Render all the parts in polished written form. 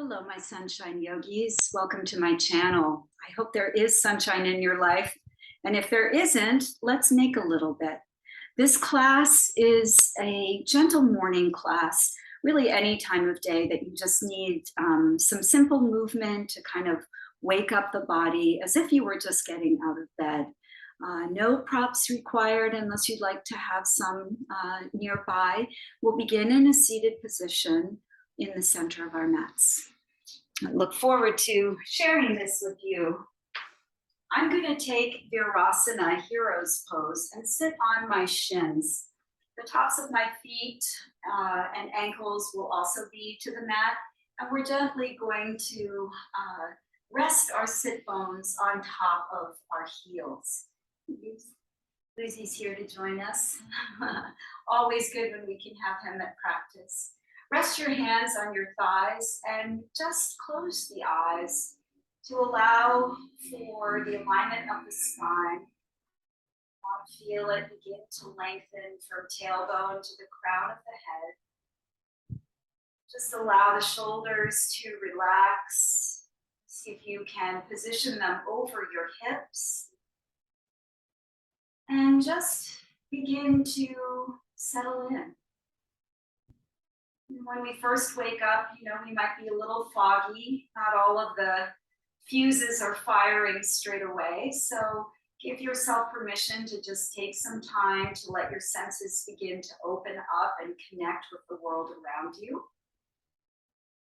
Hello, my sunshine yogis. Welcome to my channel. I hope there is sunshine in your life. And if there isn't, let's make a little bit. This class is a gentle morning class, really any time of day that you just need some simple movement to kind of wake up the body as if you were just getting out of bed. No props required unless you'd like to have some nearby. We'll begin in a seated position in the center of our mats. I look forward to sharing this with you. I'm going to take Virasana, Hero's Pose, and sit on my shins. The tops of my feet and ankles will also be to the mat, and we're gently going to rest our sit bones on top of our heels. Lucy's here to join us. Always good when we can have him at practice. Rest your hands on your thighs and just close the eyes to allow for the alignment of the spine. Feel it begin to lengthen from tailbone to the crown of the head. Just allow the shoulders to relax. See if you can position them over your hips. And just begin to settle in. When we first wake up, we might be a little foggy. Not all of the fuses are firing straight away. So give yourself permission to just take some time to let your senses begin to open up and connect with the world around you.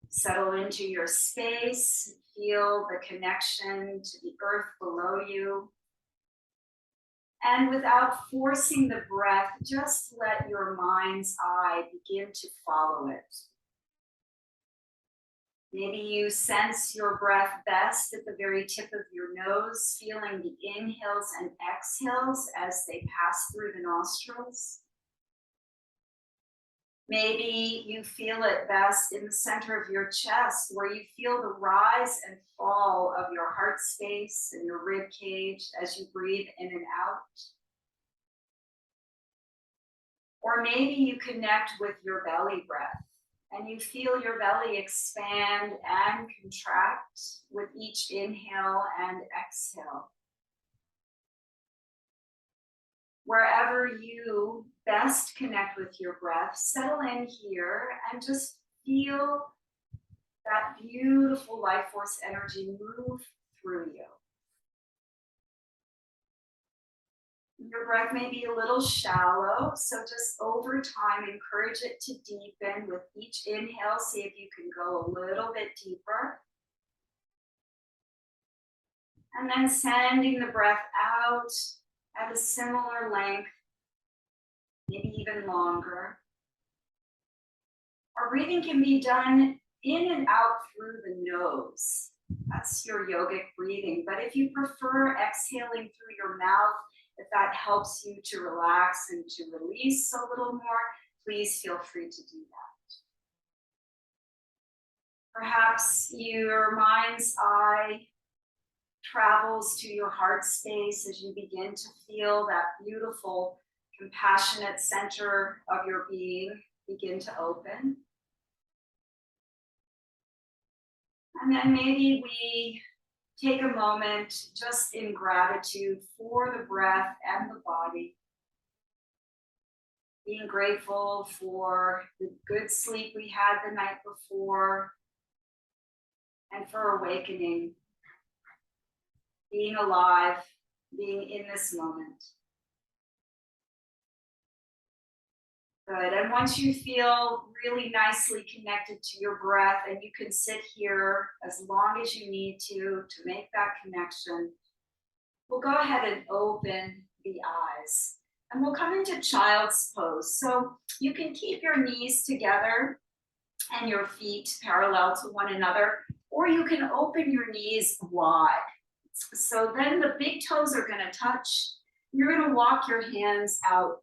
Settle into your space. Feel the connection to the earth below you. And without forcing the breath, just let your mind's eye begin to follow it. Maybe you sense your breath best at the very tip of your nose, feeling the inhales and exhales as they pass through the nostrils. Maybe you feel it best in the center of your chest, where you feel the rise and fall of your heart space and your rib cage as you breathe in and out. Or maybe you connect with your belly breath and you feel your belly expand and contract with each inhale and exhale. Wherever you best connect with your breath, settle in here and just feel that beautiful life force energy move through you. Your breath may be a little shallow, so just over time, encourage it to deepen with each inhale. See if you can go a little bit deeper. And then sending the breath out at a similar length, maybe even longer. Our breathing can be done in and out through the nose. That's your yogic breathing. But if you prefer exhaling through your mouth, if that helps you to relax and to release a little more, please feel free to do that. Perhaps your mind's eye travels to your heart space as you begin to feel that beautiful, compassionate center of your being begin to open. And then maybe we take a moment just in gratitude for the breath and the body. Being grateful for the good sleep we had the night before and for awakening. Being alive, being in this moment. Good, and once you feel really nicely connected to your breath, and you can sit here as long as you need to make that connection, we'll go ahead and open the eyes. And we'll come into Child's Pose. So you can keep your knees together and your feet parallel to one another, or you can open your knees wide. So then the big toes are going to touch. You're going to walk your hands out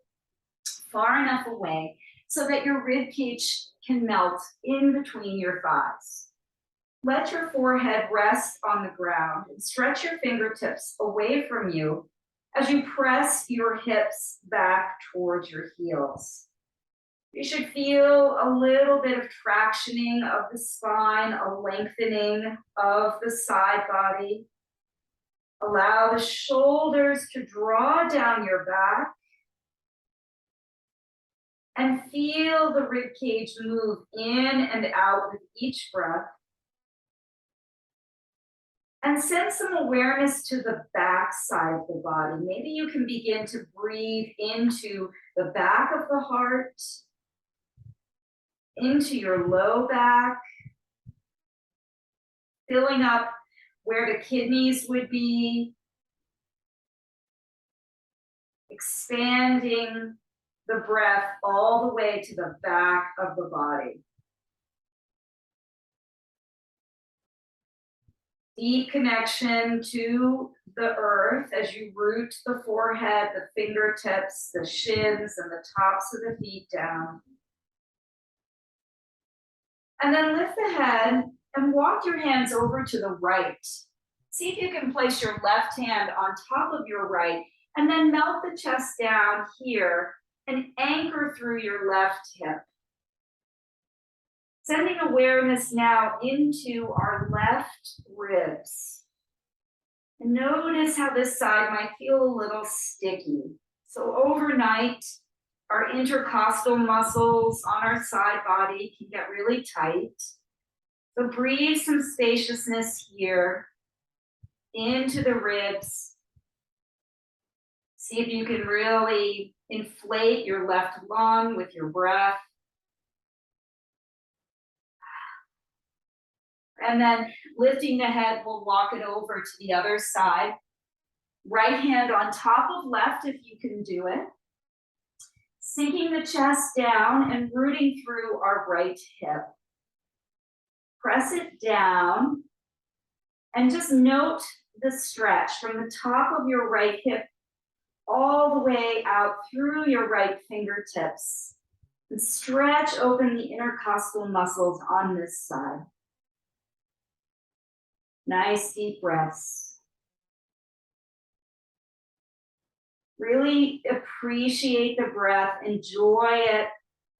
far enough away so that your rib cage can melt in between your thighs. Let your forehead rest on the ground and stretch your fingertips away from you as you press your hips back towards your heels. You should feel a little bit of tractioning of the spine, a lengthening of the side body. Allow the shoulders to draw down your back. And feel the rib cage move in and out with each breath. And send some awareness to the back side of the body. Maybe you can begin to breathe into the back of the heart, into your low back, filling up where the kidneys would be, expanding the breath all the way to the back of the body. Deep connection to the earth as you root the forehead, the fingertips, the shins, and the tops of the feet down. And then lift the head and walk your hands over to the right. See if you can place your left hand on top of your right, and then melt the chest down here and anchor through your left hip. Sending awareness now into our left ribs. And notice how this side might feel a little sticky. So overnight, our intercostal muscles on our side body can get really tight. So breathe some spaciousness here into the ribs. See if you can really inflate your left lung with your breath. And then lifting the head, we'll walk it over to the other side. Right hand on top of left if you can do it. Sinking the chest down and rooting through our right hip. Press it down and just note the stretch from the top of your right hip all the way out through your right fingertips. And stretch open the intercostal muscles on this side. Nice deep breaths. Really appreciate the breath, enjoy it.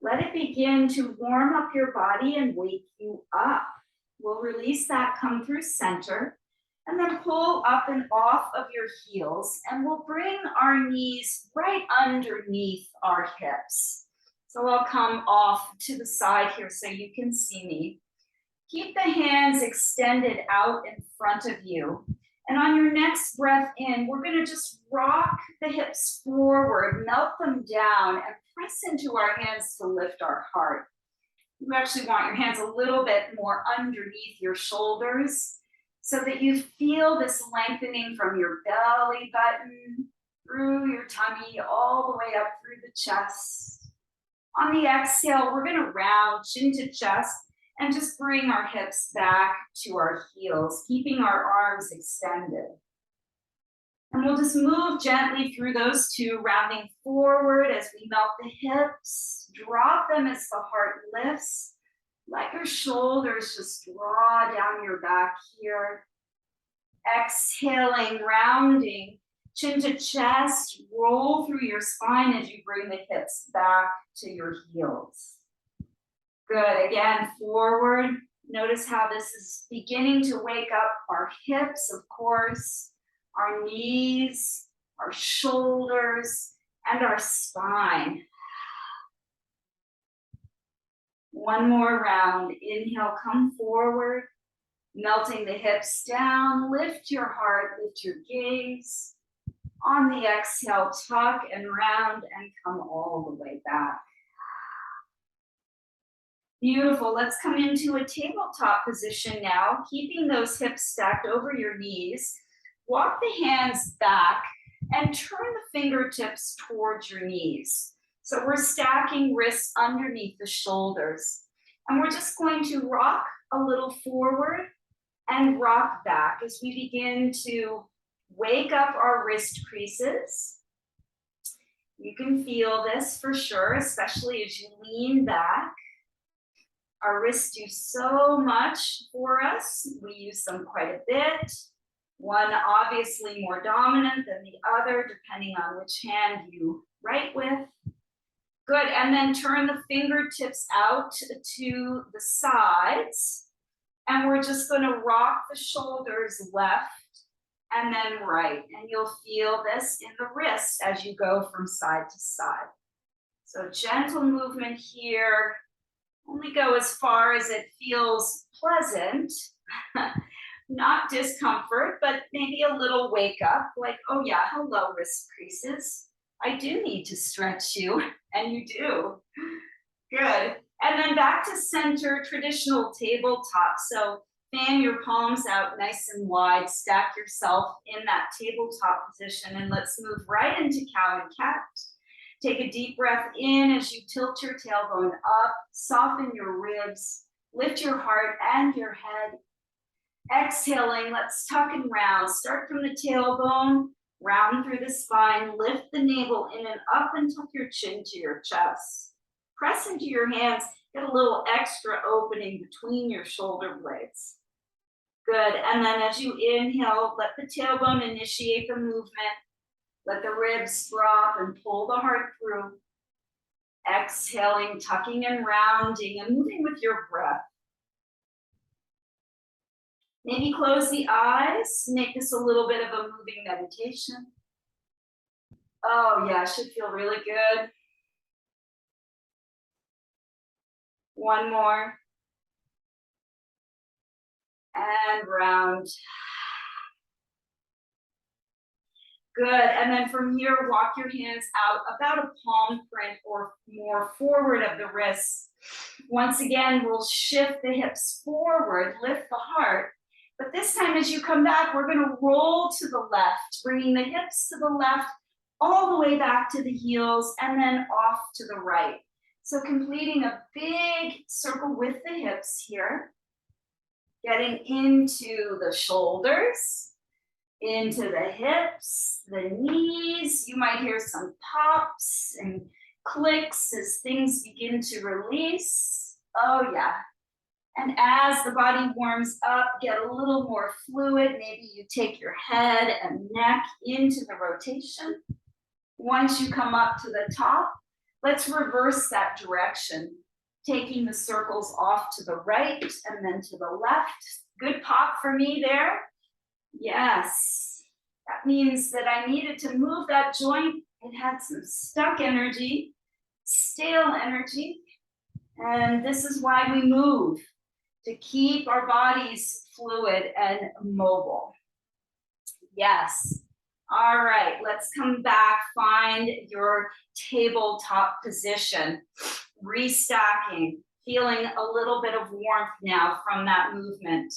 Let it begin to warm up your body and wake you up. We'll release that, come through center, and then pull up and off of your heels, and we'll bring our knees right underneath our hips. So I'll come off to the side here so you can see me. Keep the hands extended out in front of you. And on your next breath in, we're going to just rock the hips forward, melt them down, and press into our hands to lift our heart. You actually want your hands a little bit more underneath your shoulders so that you feel this lengthening from your belly button, through your tummy, all the way up through the chest. On the exhale, we're going to round chin to chest, and just bring our hips back to our heels, keeping our arms extended. And we'll just move gently through those two, rounding forward as we melt the hips. Drop them as the heart lifts. Let your shoulders just draw down your back here. Exhaling, rounding, chin to chest. Roll through your spine as you bring the hips back to your heels. Good, again, forward. Notice how this is beginning to wake up our hips, of course, our knees, our shoulders, and our spine. One more round. Inhale, come forward, melting the hips down. Lift your heart, lift your gaze. On the exhale, tuck and round and come all the way back. Beautiful. Let's come into a tabletop position now, keeping those hips stacked over your knees. Walk the hands back and turn the fingertips towards your knees. So we're stacking wrists underneath the shoulders. And we're just going to rock a little forward and rock back as we begin to wake up our wrist creases. You can feel this for sure, especially as you lean back. Our wrists do so much for us. We use them quite a bit. One obviously more dominant than the other, depending on which hand you write with. Good, and then turn the fingertips out to the sides. And we're just gonna rock the shoulders left and then right. And you'll feel this in the wrists as you go from side to side. So gentle movement here. Only go as far as it feels pleasant. Not discomfort, but maybe a little wake up, like, oh yeah, hello, wrist creases. I do need to stretch you, and you do. Good. And then back to center, traditional tabletop. So fan your palms out nice and wide, stack yourself in that tabletop position, and let's move right into cow and cat. Take a deep breath in as you tilt your tailbone up, soften your ribs, lift your heart and your head. Exhaling, let's tuck and round. Start from the tailbone, round through the spine, lift the navel in and up and tuck your chin to your chest. Press into your hands, get a little extra opening between your shoulder blades. Good, and then as you inhale, let the tailbone initiate the movement. Let the ribs drop and pull the heart through. Exhaling, tucking and rounding and moving with your breath. Maybe close the eyes, make this a little bit of a moving meditation. Oh yeah, should feel really good. One more. And round. Good, and then from here, walk your hands out about a palm print or more forward of the wrists. Once again, we'll shift the hips forward, lift the heart. But this time as you come back, we're gonna roll to the left, bringing the hips to the left, all the way back to the heels, and then off to the right. So completing a big circle with the hips here, getting into the shoulders, into the hips, the knees. You might hear some pops and clicks as things begin to release. Oh yeah. And as the body warms up, get a little more fluid. Maybe you take your head and neck into the rotation. Once you come up to the top, let's reverse that direction, taking the circles off to the right and then to the left. Good pop for me there. Yes, that means that I needed to move that joint. It had some stuck energy, stale energy, and this is why we move, to keep our bodies fluid and mobile. Yes. All right, let's come back, find your tabletop position, restacking, feeling a little bit of warmth now from that movement.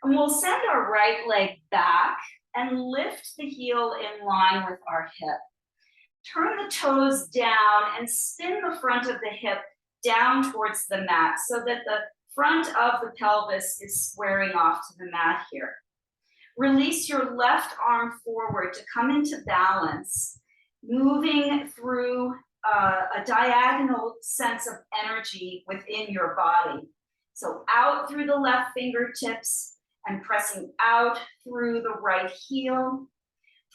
And we'll send our right leg back and lift the heel in line with our hip. Turn the toes down and spin the front of the hip down towards the mat so that the front of the pelvis is squaring off to the mat here. Release your left arm forward to come into balance, moving through a diagonal sense of energy within your body. So out through the left fingertips, and pressing out through the right heel.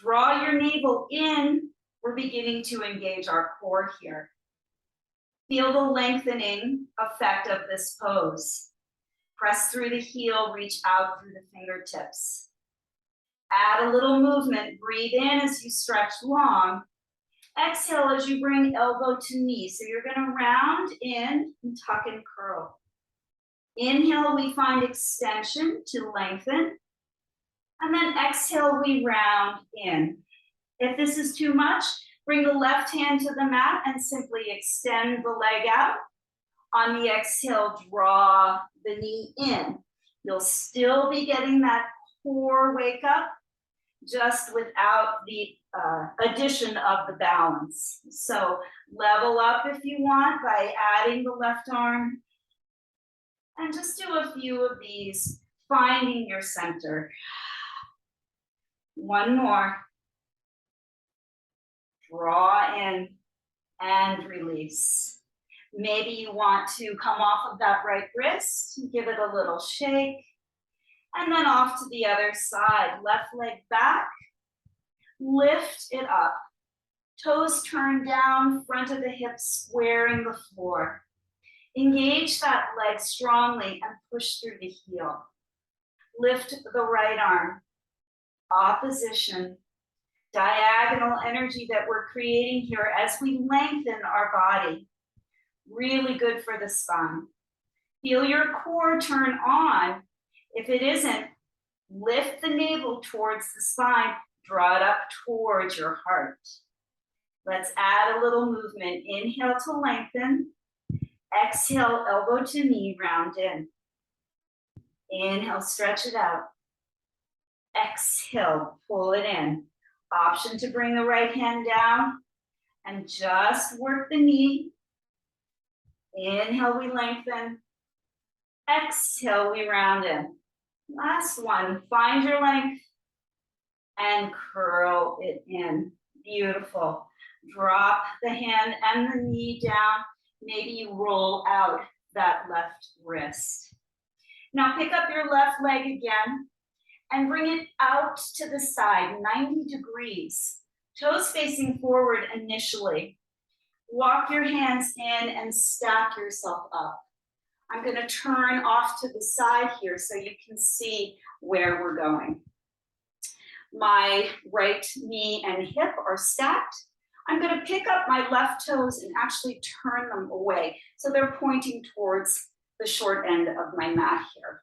Draw your navel in. We're beginning to engage our core here. Feel the lengthening effect of this pose. Press through the heel, reach out through the fingertips. Add a little movement. Breathe in as you stretch long. Exhale as you bring elbow to knee. So you're going to round in and tuck and curl. Inhale, we find extension to lengthen. And then exhale, we round in. If this is too much, bring the left hand to the mat and simply extend the leg out. On the exhale, draw the knee in. You'll still be getting that core wake up, just without the addition of the balance. So level up if you want by adding the left arm. And just do a few of these, finding your center. One more. Draw in and release. Maybe you want to come off of that right wrist, give it a little shake, and then off to the other side. Left leg back, lift it up. Toes turned down, front of the hips squaring the floor. Engage that leg strongly and push through the heel. Lift the right arm. Opposition. Diagonal energy that we're creating here as we lengthen our body. Really good for the spine. Feel your core turn on. If it isn't, lift the navel towards the spine. Draw it up towards your heart. Let's add a little movement. Inhale to lengthen. Exhale, elbow to knee, round in. Inhale, stretch it out. Exhale, pull it in. Option to bring the right hand down and just work the knee. Inhale, we lengthen. Exhale, we round in. Last one, find your length and curl it in. Beautiful. Drop the hand and the knee down. Maybe you roll out that left wrist. Now pick up your left leg again and bring it out to the side, 90 degrees. Toes facing forward initially. Walk your hands in and stack yourself up. I'm going to turn off to the side here so you can see where we're going. My right knee and hip are stacked. I'm going to pick up my left toes and actually turn them away so they're pointing towards the short end of my mat here.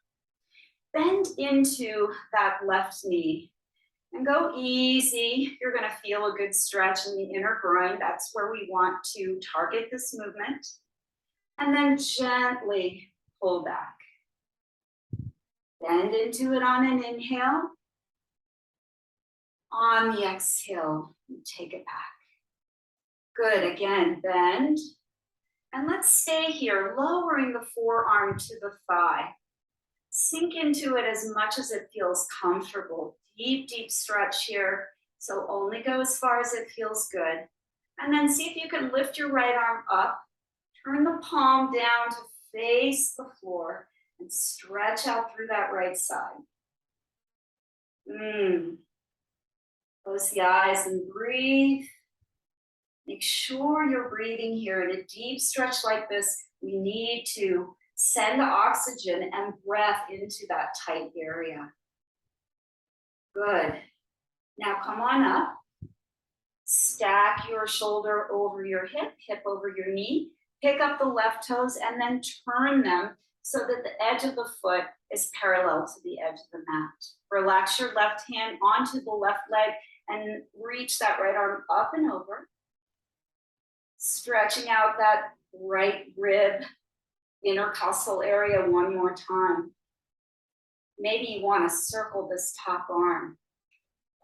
Bend into that left knee and go easy. You're going to feel a good stretch in the inner groin. That's where we want to target this movement. And then gently pull back. Bend into it on an inhale. On the exhale, take it back. Good, again, bend. And let's stay here, lowering the forearm to the thigh. Sink into it as much as it feels comfortable. Deep, deep stretch here. So only go as far as it feels good. And then see if you can lift your right arm up. Turn the palm down to face the floor and stretch out through that right side. Close the eyes and breathe. Make sure you're breathing here. In a deep stretch like this, we need to send oxygen and breath into that tight area. Good. Now come on up. Stack your shoulder over your hip, hip over your knee. Pick up the left toes and then turn them so that the edge of the foot is parallel to the edge of the mat. Relax your left hand onto the left leg and reach that right arm up and over. Stretching out that right rib, intercostal area one more time. Maybe you want to circle this top arm.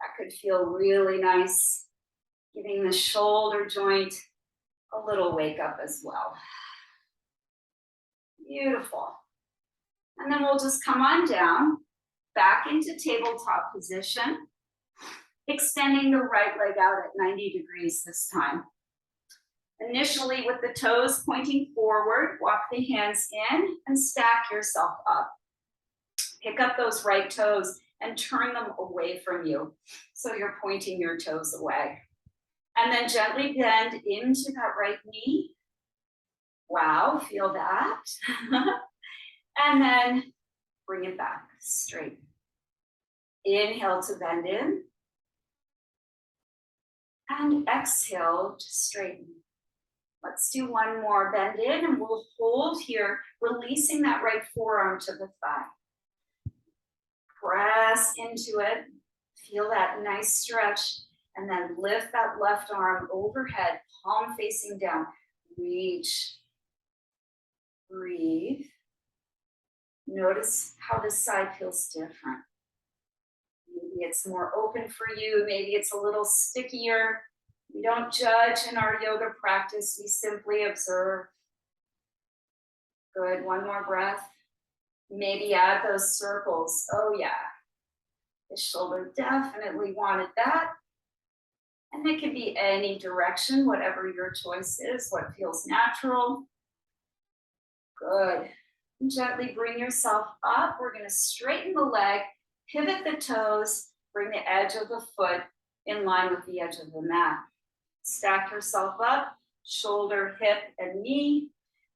That could feel really nice, giving the shoulder joint a little wake up as well. Beautiful. And then we'll just come on down, back into tabletop position, extending the right leg out at 90 degrees this time. Initially with the toes pointing forward, walk the hands in and stack yourself up. Pick up those right toes and turn them away from you. So you're pointing your toes away. And then gently bend into that right knee. Wow, feel that. And then bring it back straight. Inhale to bend in. And exhale to straighten. Let's do one more. Bend in and we'll hold here, releasing that right forearm to the thigh. Press into it. Feel that nice stretch. And then lift that left arm overhead, palm facing down. Reach. Breathe. Notice how this side feels different. Maybe it's more open for you. Maybe it's a little stickier. We don't judge in our yoga practice. We simply observe. Good. One more breath. Maybe add those circles. Oh, yeah. The shoulder definitely wanted that. And it can be any direction, whatever your choice is, what feels natural. Good. And gently bring yourself up. We're going to straighten the leg, pivot the toes, bring the edge of the foot in line with the edge of the mat. Stack yourself up, shoulder, hip, and knee.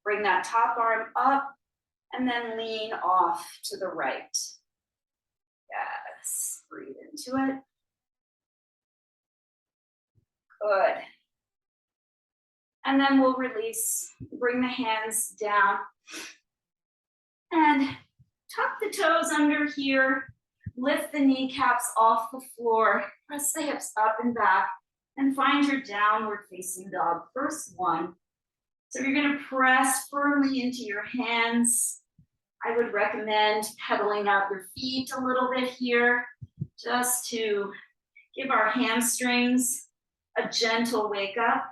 Bring that top arm up and then lean off to the right. Yes, breathe into it. Good. And then we'll release, bring the hands down and tuck the toes under here. Lift the kneecaps off the floor. Press the hips up and back and find your downward facing dog. First one. So you're going to press firmly into your hands. I would recommend pedaling out your feet a little bit here just to give our hamstrings a gentle wake up.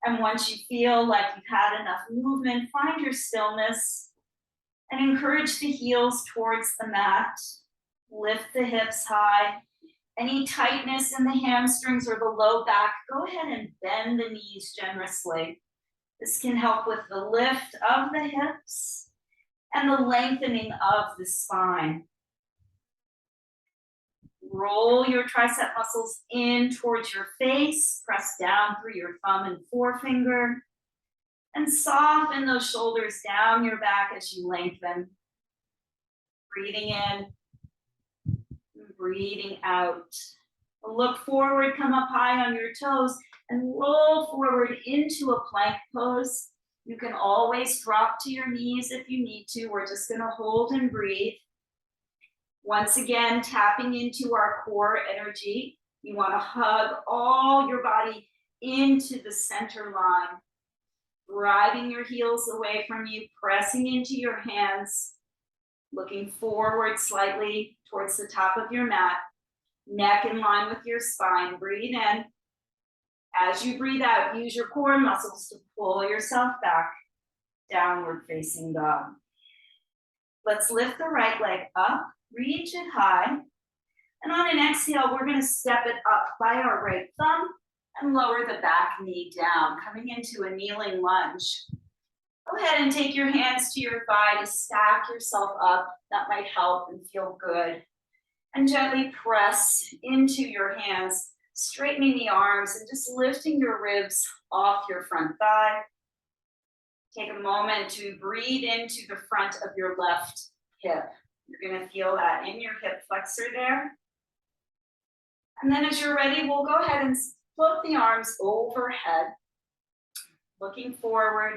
And once you feel like you've had enough movement, find your stillness and encourage the heels towards the mat. Lift the hips high. Any tightness in the hamstrings or the low back, go ahead and bend the knees generously. This can help with the lift of the hips and the lengthening of the spine. Roll your tricep muscles in towards your face. Press down through your thumb and forefinger. And soften those shoulders down your back as you lengthen. Breathing in, and breathing out. Look forward, come up high on your toes, and roll forward into a plank pose. You can always drop to your knees if you need to. We're just gonna hold and breathe. Once again, tapping into our core energy. You wanna hug all your body into the center line. Driving your heels away from you, pressing into your hands, looking forward slightly towards the top of your mat, neck in line with your spine. Breathe in. As you breathe out, use your core muscles to pull yourself back, downward facing dog. Let's lift the right leg up, reach it high, and on an exhale, we're gonna step it up by our right thumb and lower the back knee down, coming into a kneeling lunge. Go ahead and take your hands to your thigh to stack yourself up. That might help and feel good. And gently press into your hands, straightening the arms and just lifting your ribs off your front thigh. Take a moment to breathe into the front of your left hip. You're gonna feel that in your hip flexor there. And then as you're ready, we'll go ahead and float the arms overhead, looking forward,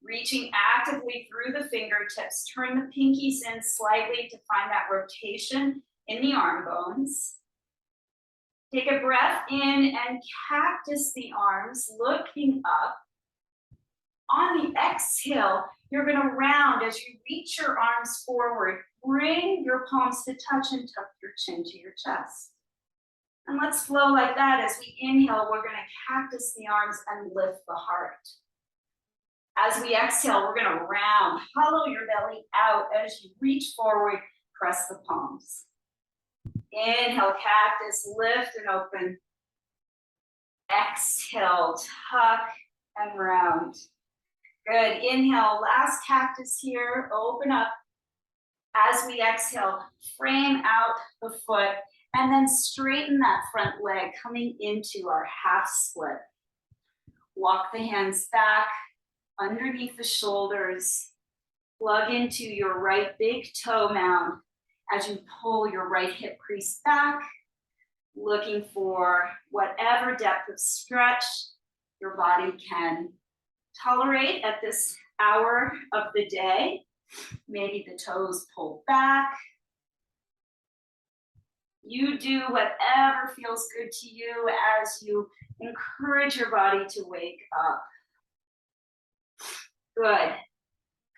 reaching actively through the fingertips. Turn the pinkies in slightly to find that rotation in the arm bones. Take a breath in and cactus the arms, looking up. On the exhale, you're gonna round as you reach your arms forward. Bring your palms to touch and tuck your chin to your chest. And let's flow like that. As we inhale, we're gonna cactus the arms and lift the heart. As we exhale, we're gonna round, hollow your belly out as you reach forward, press the palms. Inhale, cactus, lift and open. Exhale, tuck and round. Good, inhale, last cactus here, open up. As we exhale, frame out the foot and then straighten that front leg coming into our half split. Walk the hands back underneath the shoulders. Plug into your right big toe mound as you pull your right hip crease back, looking for whatever depth of stretch your body can tolerate at this hour of the day. Maybe the toes pull back. You do whatever feels good to you as you encourage your body to wake up. Good.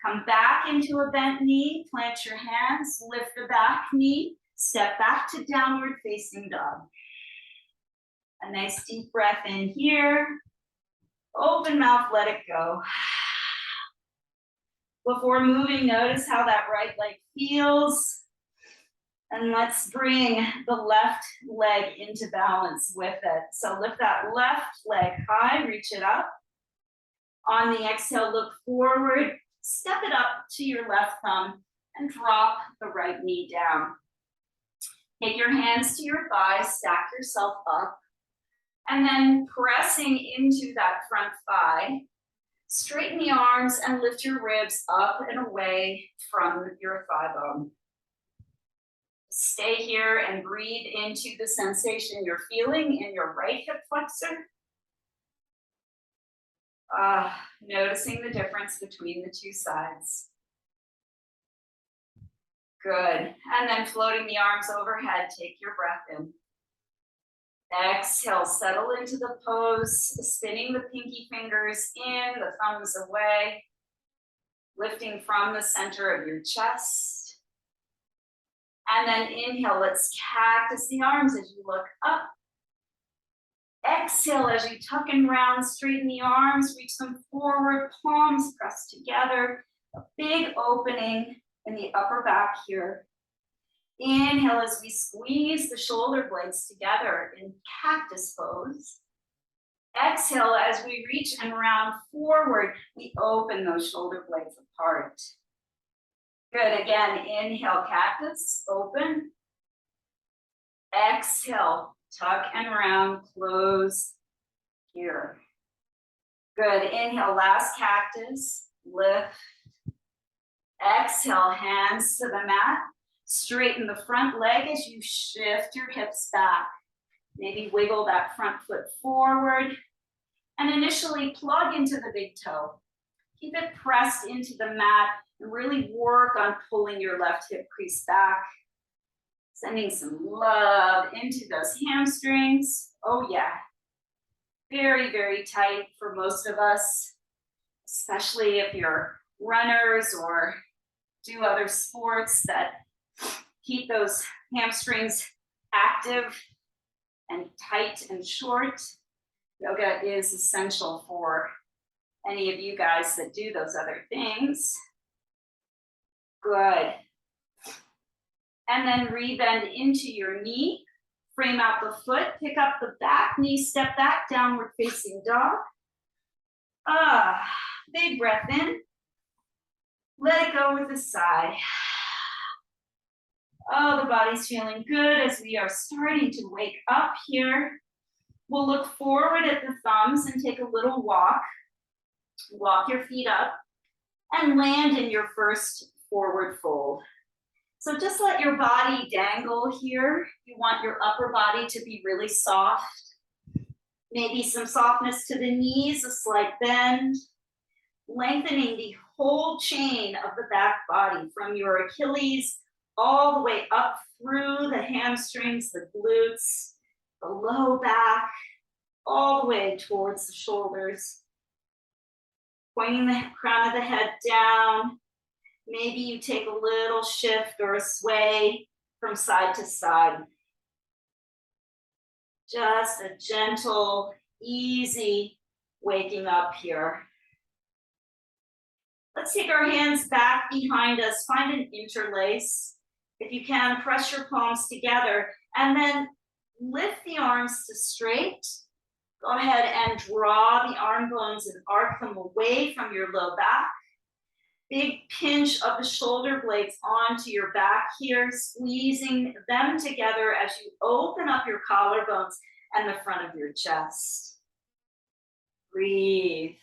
Come back into a bent knee, plant your hands, lift the back knee, step back to downward facing dog. A nice deep breath in here. Open mouth, let it go. Before moving, notice how that right leg feels. And let's bring the left leg into balance with it. So lift that left leg high, reach it up. On the exhale, look forward, step it up to your left thumb and drop the right knee down. Take your hands to your thighs, stack yourself up. And then pressing into that front thigh, straighten the arms and lift your ribs up and away from your thigh bone. Stay here and breathe into the sensation you're feeling in your right hip flexor. Noticing the difference between the two sides. Good. And then floating the arms overhead, take your breath in. Exhale, settle into the pose, spinning the pinky fingers in, the thumbs away, lifting from the center of your chest. And then inhale, let's cactus the arms as you look up. Exhale as you tuck and round, straighten the arms, reach them forward, palms pressed together. A big opening in the upper back here. Inhale as we squeeze the shoulder blades together in cactus pose. Exhale as we reach and round forward, we open those shoulder blades apart. Good, again, inhale, cactus, open. Exhale, tuck and round, close here. Good, inhale, last cactus, lift. Exhale, hands to the mat. Straighten the front leg as you shift your hips back. Maybe wiggle that front foot forward. And initially plug into the big toe. Keep it pressed into the mat and really work on pulling your left hip crease back. Sending some love into those hamstrings. Oh yeah. Very, very tight for most of us, especially if you're runners or do other sports that keep those hamstrings active and tight and short. Yoga is essential for any of you guys that do those other things. Good. And then rebend into your knee. Frame out the foot, pick up the back knee, step back, downward facing dog. Big breath in. Let it go with a sigh. Oh, the body's feeling good as we are starting to wake up here. We'll look forward at the thumbs and take a little walk. Walk your feet up and land in your first forward fold. So just let your body dangle here. You want your upper body to be really soft. Maybe some softness to the knees, a slight bend. Lengthening the whole chain of the back body from your Achilles all the way up through the hamstrings, the glutes, the low back, all the way towards the shoulders. Pointing the crown of the head down. Maybe you take a little shift or a sway from side to side. Just a gentle, easy waking up here. Let's take our hands back behind us, find an interlace. If you can, press your palms together and then lift the arms to straight. Go ahead and draw the arm bones and arc them away from your low back. Big pinch of the shoulder blades onto your back here, squeezing them together as you open up your collarbones and the front of your chest. Breathe.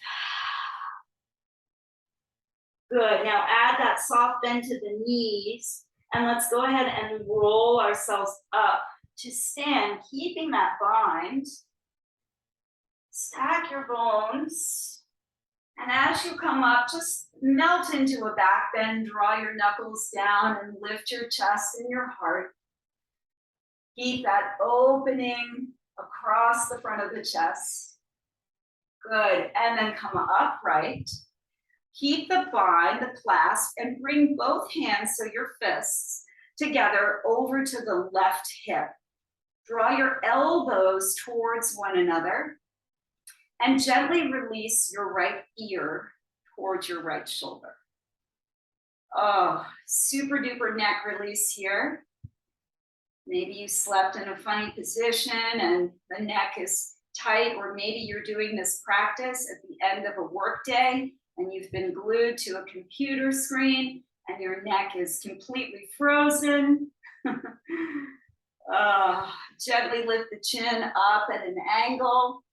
Good, now add that soft bend to the knees and let's go ahead and roll ourselves up to stand, keeping that bind. Stack your bones. And as you come up, just melt into a back bend, draw your knuckles down and lift your chest and your heart. Keep that opening across the front of the chest. Good, and then come upright. Keep the bind, the clasp, and bring both hands, so your fists, together over to the left hip. Draw your elbows towards one another and gently release your right ear towards your right shoulder. Oh, super duper neck release here. Maybe you slept in a funny position and the neck is tight, or maybe you're doing this practice at the end of a work day and you've been glued to a computer screen and your neck is completely frozen. Gently lift the chin up at an angle.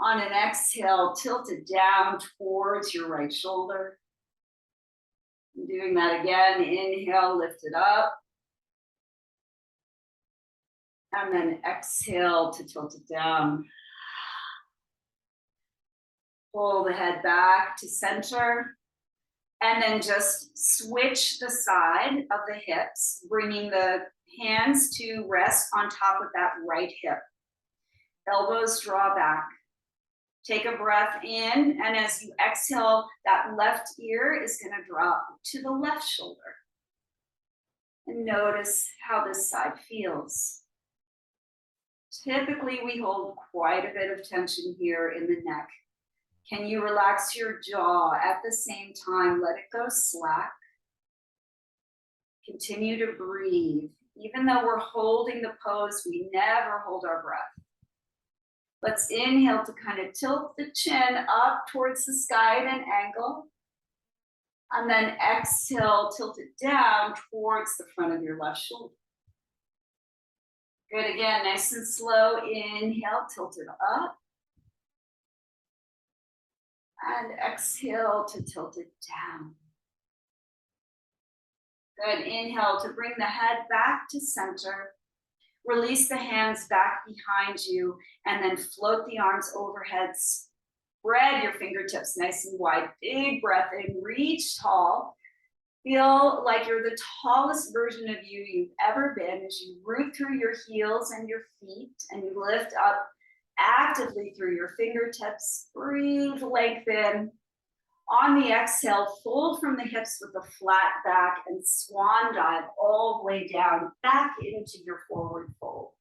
On an exhale, tilt it down towards your right shoulder. Doing that again, inhale, lift it up. And then exhale to tilt it down. Pull the head back to center. And then just switch the side of the hips, bringing the hands to rest on top of that right hip. Elbows draw back. Take a breath in, and as you exhale, that left ear is going to drop to the left shoulder. And notice how this side feels. Typically, we hold quite a bit of tension here in the neck. Can you relax your jaw at the same time? Let it go slack. Continue to breathe. Even though we're holding the pose, we never hold our breath. Let's inhale to kind of tilt the chin up towards the sky at an angle. And then exhale, tilt it down towards the front of your left shoulder. Good, again, nice and slow. Inhale, tilt it up. And exhale to tilt it down. Good, inhale to bring the head back to center. Release the hands back behind you and then float the arms overhead. Spread your fingertips nice and wide. Big breath in, reach tall. Feel like you're the tallest version of you you've ever been as you root through your heels and your feet and you lift up actively through your fingertips. Breathe, lengthen. On the exhale, fold from the hips with a flat back and swan dive all the way down back into your forward fold.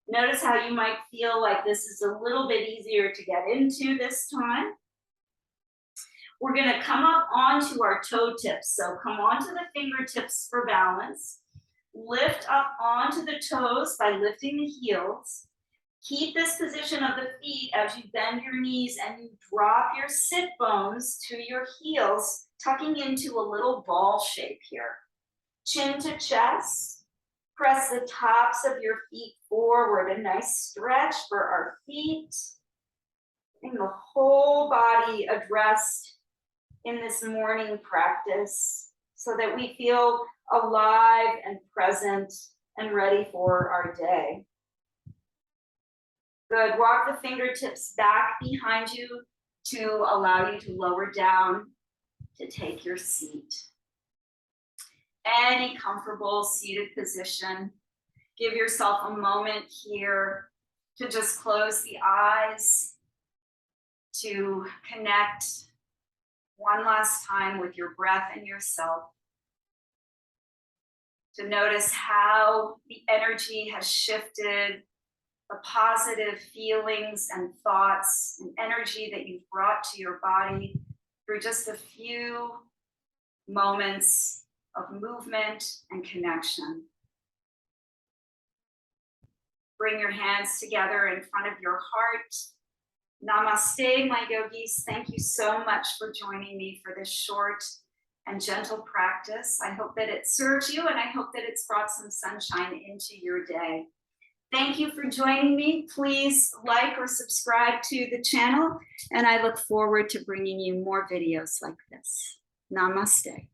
Notice how you might feel like this is a little bit easier to get into this time. We're going to come up onto our toe tips. So come onto the fingertips for balance. Lift up onto the toes by lifting the heels. Keep this position of the feet as you bend your knees and you drop your sit bones to your heels, tucking into a little ball shape here. Chin to chest. Press the tops of your feet forward. A nice stretch for our feet. And the whole body addressed in this morning practice so that we feel alive and present and ready for our day. Good, walk the fingertips back behind you to allow you to lower down to take your seat. Any comfortable seated position. Give yourself a moment here to just close the eyes, to connect one last time with your breath and yourself. To notice how the energy has shifted, the positive feelings and thoughts and energy that you've brought to your body through just a few moments of movement and connection. Bring your hands together in front of your heart. Namaste, my yogis. Thank you so much for joining me for this short and gentle practice. I hope that it serves you and I hope that it's brought some sunshine into your day. Thank you for joining me. Please like or subscribe to the channel, and I look forward to bringing you more videos like this. Namaste.